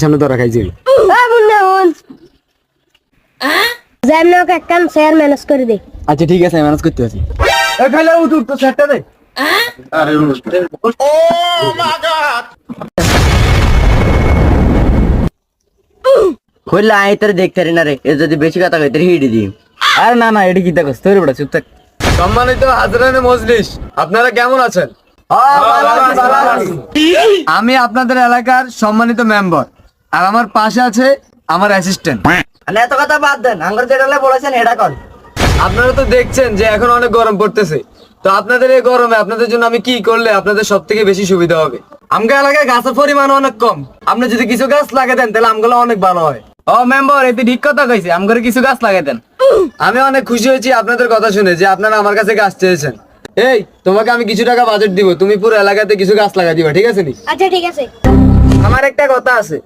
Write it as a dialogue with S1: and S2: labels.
S1: সামনে ধরা খাইছি
S2: একখান শেয়ার ম্যানেজ করে দে।
S1: আচ্ছা ঠিক আছে ম্যানেজ করতে আছি তো সেটটা দে
S3: খুললে আই তোর দেখতে রে না রে, এ যদি বেশি কথা কই তোর হিড়ি দি।
S1: আরে না না এটা কি দেখো তোর বড় চুপ থাক।
S4: সম্মানিত হাজরানে মজলিস, আপনারা কেমন আছেন? আমি আপনাদের এলাকার সম্মানিত মেম্বার, আর আমার পাশে আছে আমার অ্যাসিস্ট্যান্ট।
S3: মানে এত কথা বাদ দেন, আঙ্গুর যেটা বলেছেন এটা কর।
S4: আপনারা তো দেখছেন যে এখন অনেক গরম পড়তেছে, তো আপনাদের এই গরমে আপনাদের জন্য আমি কি করলে আপনাদের সব থেকে বেশি সুবিধা হবে? আমগা এলাকায় গাছের পরিমাণ অনেক কম, আপনি যদি কিছু গাছ লাগিয়ে দেন তাহলে আমগুলো অনেক ভালো হয়।
S1: ও মেম্বার এতে ঠিক কথা কইছে আমগরে কিছু গাছ লাগাই দেন।
S4: আমি অনেক খুশি হয়েছি আপনাদের কথা শুনে যে আপনারা আমার কাছে গাছ চেয়েছেন। এই তোমাকে আমি কিছু টাকা বাজেট দিব, তুমি পুরো এলাকাতে কিছু গাছ লাগা দিবা, ঠিক আছে নি?
S2: আচ্ছা ঠিক আছে।
S1: আমার একটা কথা আছে,